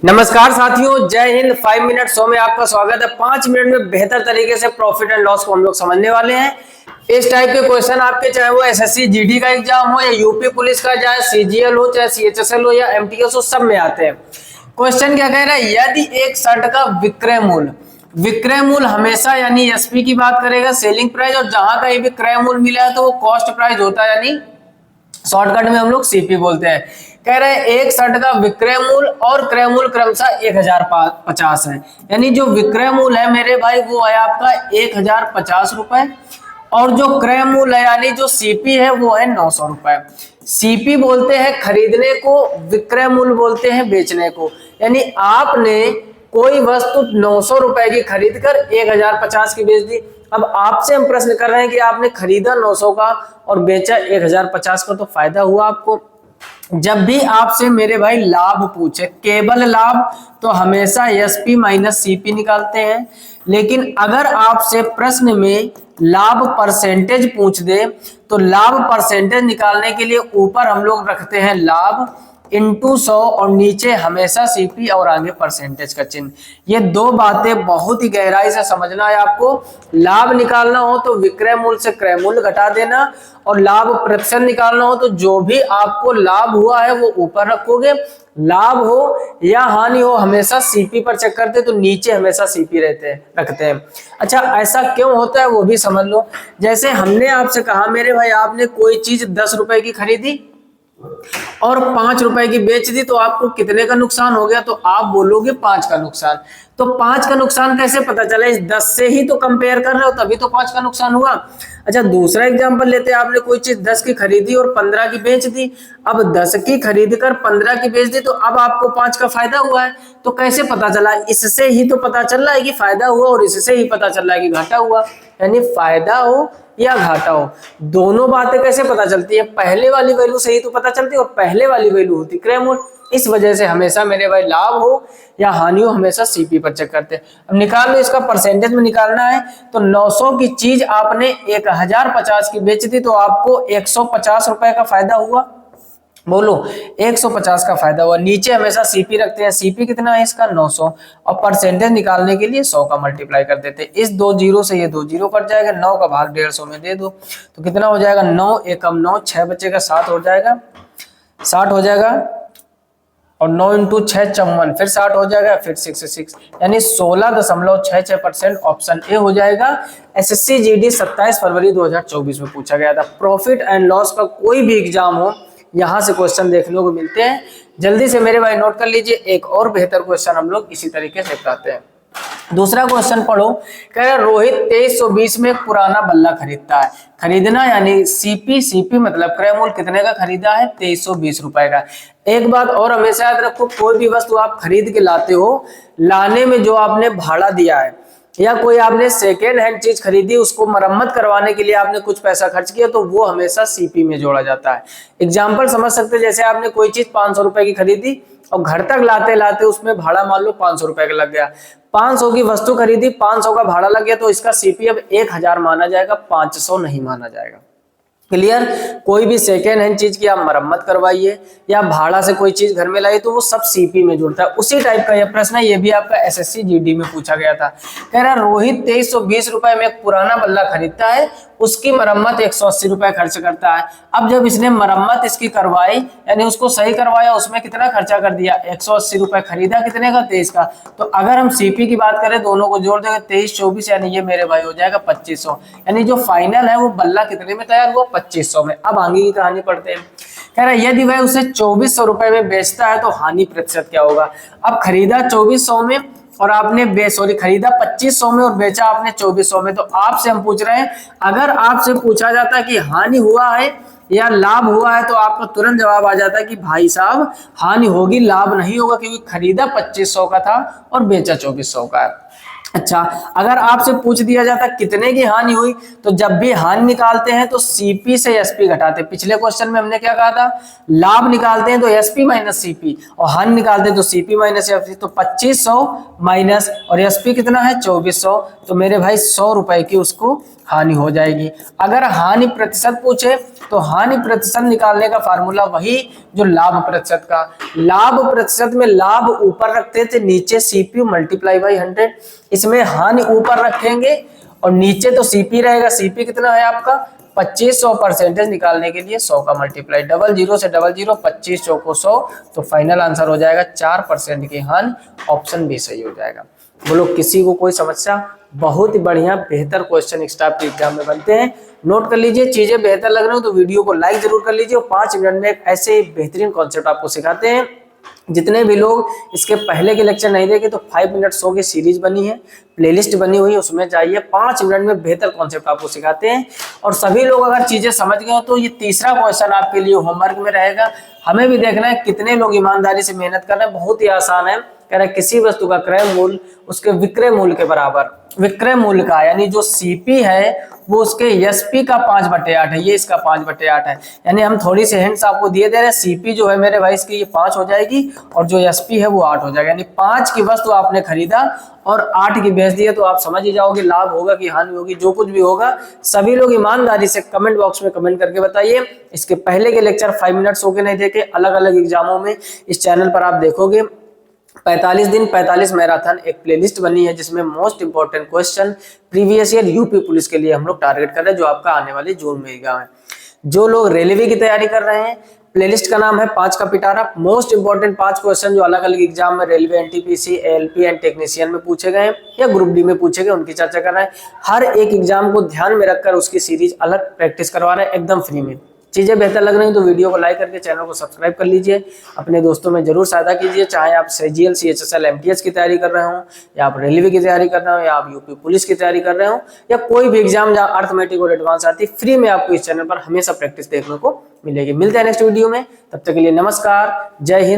नमस्कार साथियों, जय हिंद। 5 मिनट शो में आपका स्वागत है। 5 मिनट में बेहतर तरीके से प्रॉफिट एंड लॉस को हम लोग समझने वाले हैं। इस टाइप के क्वेश्चन आपके, चाहे वो एसएससी जीडी का एग्जाम हो या यूपी पुलिस का, चाहे सीजीएल हो, चाहे सीएचएसएल हो या एमटीएस हो, सब में आते हैं। क्वेश्चन क्या कह रहा है? यदि एक शर्ट का विक्रय मूल्य हमेशा यानी एसपी की बात करेगा, सेलिंग प्राइस, और जहां कहीं भी क्रय मूल्य मिला है तो वो कॉस्ट प्राइस होता है, यानी शॉर्टकट में हम लोग सीपी बोलते हैं। कह रहे हैं एक शर्ट का विक्रय मूल्य और क्रय मूल्य क्रमशः 1050 है, यानी जो विक्रय मूल्य है मेरे भाई वो है आपका 1050 रुपए, और जो क्रय मूल्य है यानी जो सीपी है वो है 900 रुपए। सीपी बोलते हैं खरीदने को, विक्रय मूल्य बोलते हैं बेचने को। यानी आपने कोई वस्तु 900 रुपए की खरीद कर 1050 की बेच दी। अब आपसे हम प्रश्न कर रहे हैं कि आपने खरीदा 900 का और बेचा 1050 का, तो फायदा हुआ आपको। जब भी आपसे मेरे भाई लाभ पूछे, केवल लाभ, तो हमेशा एसपी माइनस सीपी निकालते हैं। लेकिन अगर आपसे प्रश्न में लाभ परसेंटेज पूछ दे तो लाभ परसेंटेज निकालने के लिए ऊपर हम लोग रखते हैं लाभ इंटू 100 और नीचे हमेशा सीपी और आगे परसेंटेज का चिन्ह। ये दो बातें बहुत ही गहराई से समझना है आपको। लाभ निकालना हो तो विक्रय मूल्य से क्रय मूल्य घटा देना, और लाभ प्रतिशत निकालना हो तो जो भी आपको लाभ हुआ है वो ऊपर रखोगे। लाभ हो या हानि हो हमेशा सीपी पर चेक करते, तो नीचे हमेशा सीपी रखते हैं। अच्छा, ऐसा क्यों होता है वो भी समझ लो। जैसे हमने आपसे कहा मेरे भाई आपने कोई चीज 10 रुपए की खरीदी और 5 रुपए की बेच दी, तो आपको कितने का नुकसान हो गया? तो आप बोलोगे 5 का नुकसान। तो 5 का नुकसान कैसे पता चला? इस 10 से ही तो कंपेयर कर रहे हो, तभी तो 5 का नुकसान हुआ। अच्छा, दूसरा एग्जांपल लेते हैं। आपने कोई चीज 10 की खरीदी और 15 की बेच दी। अब 10 की खरीद कर 15 की बेच दी, तो अब आपको 5 का फायदा हुआ है। तो कैसे पता चला? इससे ही तो पता चल रहा है कि फायदा हुआ, और इससे ही पता चल रहा है कि घाटा हुआ। यानी फायदा हो या घाटा हो, दोनों बातें कैसे पता चलती है? पहले वाली वैल्यू से ही तो पता चलती है, और पहले वाली वैल्यू होती क्रय मूल्य। इस वजह से हमेशा मेरे भाई लाभ हो या हानि हो हमेशा सीपी पर चेक करते हैं। अब निकाल लो, इसका परसेंटेज में निकालना है तो 900 की चीज आपने 1050 की बेच दी, तो आपको 150 रुपए का फायदा हुआ। बोलो, 150 का फायदा हुआ। नीचे हमेशा सीपी रखते हैं। सीपी कितना है इसका? 900, और परसेंटेज निकालने के लिए 100 का मल्टीप्लाई कर देते हैं। इस 2 जीरो से ये 2 जीरो कट जाएगा, 9 का भाग 150 में दे दो तो कितना हो जाएगा? 9 एकम 9, 6 बचेगा, 7 हो जाएगा, 60 हो जाएगा, और 9 इंटू 6 54, फिर 60 हो जाएगा, फिर 6 यानी 16.66%। ऑप्शन ए हो जाएगा। एसएससी जीडी 27 फरवरी 2024 में पूछा गया था। प्रॉफिट एंड लॉस का कोई भी एग्जाम हो, यहां से क्वेश्चन देखने को मिलते हैं। जल्दी से मेरे भाई नोट कर लीजिए। एक और बेहतर क्वेश्चन हम लोग इसी तरीके से करते हैं। दूसरा क्वेश्चन पढ़ो। कह रहा रोहित 2320 में एक पुराना बल्ला खरीदता है। खरीदना यानी सीपी मतलब क्रय मूल्य कितने का खरीदा है? 2320 रुपए का। एक बात और हमेशा याद रखो, कोई भी वस्तु आप खरीद के लाते हो, लाने में जो आपने भाड़ा दिया है, या कोई आपने सेकेंड हैंड चीज खरीदी, उसको मरम्मत करवाने के लिए आपने कुछ पैसा खर्च किया, तो वो हमेशा सीपी में जोड़ा जाता है। एग्जाम्पल समझ सकते हैं, जैसे आपने कोई चीज 500 रुपए की खरीदी और घर तक लाते लाते उसमें भाड़ा मान लो 500 रुपए का लग गया। 500 की वस्तु खरीदी, 500 का भाड़ा लग गया, तो इसका सीपी अब 1000 माना जाएगा, 500 नहीं माना जाएगा। क्लियर? कोई भी सेकेंड हैंड चीज की आप मरम्मत करवाइए या भाड़ा से कोई चीज घर में लाइए, तो वो सब सीपी में जुड़ता है। उसी टाइप का यह प्रश्न है, ये भी आपका एसएससी जीडी में पूछा गया था। कह रहा रोहित 2320 रुपए में एक पुराना बल्ला खरीदता है, उसकी मरम्मत 180 रुपए खर्च करता है। अब जब इसने मरम्मत इसकी करवाई, यानी उसको सही करवाया, उसमें कितना खर्चा कर दिया? 180 रुपए। खरीदा कितने का? 23 का। तो अगर हम सीपी की बात करें, दोनों को जोड़ देंगे, 2324, यानी ये मेरे भाई हो जाएगा 2500। यानी जो फाइनल है वो बल्ला कितने में तैयार हुआ? 2500 में। अब आगे की कहानी पढ़ते हैं। कह रहा यदि वह उसे 2400 रुपए में बेचता है तो हानि प्रतिशत क्या होगा? अब खरीदा 2400 में और आपने खरीदा 2500 में और बेचा आपने 2400 में, तो आपसे हम पूछ रहे हैं, अगर आपसे पूछा जाता है कि हानि हुआ है या लाभ हुआ है, तो आपको तुरंत जवाब आ जाता है कि भाई साहब हानि होगी, लाभ नहीं होगा, क्योंकि खरीदा 2500 का था और बेचा 2400 का है। अच्छा, अगर आपसे पूछ दिया जाता कितने की हानि हुई, तो जब भी हानि निकालते हैं तो सीपी से एसपी घटाते हैं। पिछले क्वेश्चन में हमने क्या कहा था? लाभ निकालते हैं तो एसपी माइनस सीपी, और हानि निकालते हैं तो सीपी माइनस एसपी। तो 2500 माइनस, और एसपी कितना है? 2400। तो मेरे भाई 100 रुपए की उसको हानि हो जाएगी। अगर हानि प्रतिशत पूछे तो हानि प्रतिशत निकालने का फार्मूला वही जो लाभ प्रतिशत का। लाभ प्रतिशत में लाभ ऊपर रखते थे, नीचे सीपी मल्टीप्लाई बाई 100। इसमें हानि ऊपर रखेंगे और नीचे तो सीपी रहेगा। सीपी कितना है आपका 25, 100 परसेंटेज निकालने के लिए 100 का मल्टीप्लाई, 00 से 00, 25 चौको 100, तो फाइनल आंसर हो जाएगा 4% की हानि। ऑप्शन बी सही हो जाएगा। बोलो किसी को कोई समस्या? बहुत ही बढ़िया बेहतर क्वेश्चन इस टाइप के एग्जाम में बनते हैं। नोट कर लीजिए, चीजें बेहतर लग रही हो तो वीडियो को लाइक जरूर कर लीजिए। और 5 मिनट में एक ऐसे बेहतरीन कॉन्सेप्ट आपको सिखाते हैं। जितने भी लोग इसके पहले के लेक्चर नहीं देखे तो 5 मिनट शो की सीरीज बनी है, प्लेलिस्ट बनी हुई है, उसमें जाइए। 5 मिनट में बेहतर कॉन्सेप्ट आपको सिखाते हैं। और सभी लोग अगर चीजें समझ गए तो ये तीसरा क्वेश्चन आपके लिए होमवर्क में रहेगा। हमें भी देखना है कितने लोग ईमानदारी से मेहनत कर रहे हैं। बहुत ही आसान है, कह रहा है किसी वस्तु का क्रय मूल्य उसके विक्रय मूल्य के बराबर, विक्रय मूल्य का यानी जो सीपी है वो उसके एसपी का 5/8 है। ये इसका 5/8 है। यानी हम थोड़ी सी हिंट्स आपको दिए दे रहे हैं। सीपी जो है मेरे भाई इसकी ये 5 हो जाएगी और जो एसपी है वो 8 हो जाएगा। यानी 5 की वस्तु आपने खरीदा और 8 की बेच दी, तो आप समझ ही जाओगे लाभ होगा कि हानि होगी। जो कुछ भी होगा सभी लोग ईमानदारी से कमेंट बॉक्स में कमेंट करके बताइए। इसके पहले के लेक्चर 5 मिनट्स होके नहीं देखे, अलग अलग एग्जामों में इस चैनल पर आप देखोगे। 45 दिन 45 मैराथन एक प्लेलिस्ट बनी है जिसमें most important question previous year UP police के लिए हम लोग टारगेट कर रहे हैं, जो आपका आने वाले जून में एग्जाम है। जो लोग रेलवे की तैयारी कर रहे हैं, प्लेलिस्ट का नाम है 5 का पिटारा। मोस्ट इंपोर्टेंट 5 क्वेश्चन जो अलग अलग एग्जाम में railway, NTPC, ALP and technician में पूछे गए या ग्रुप डी में पूछे गए, उनकी चर्चा कर रहे हैं। हर एक एग्जाम को ध्यान में रखकर उसकी सीरीज अलग प्रैक्टिस करवा रहे हैं एकदम फ्री में। चीजें बेहतर लग रही हैं तो वीडियो को लाइक करके चैनल को सब्सक्राइब कर लीजिए। अपने दोस्तों में जरूर साझा कीजिए, चाहे आप सीजीएल, सीएचएसएल, एमटीएस की तैयारी कर रहे हो, या आप रेलवे की तैयारी कर रहे हो, या आप यूपी पुलिस की तैयारी कर रहे हो, या कोई भी एग्जाम जहाँ अर्थमेटिक और एडवांस आती है, फ्री में आपको इस चैनल पर हमेशा प्रैक्टिस देखने को मिलेगी। मिलते हैं नेक्स्ट वीडियो में, तब तक के लिए नमस्कार, जय हिंद।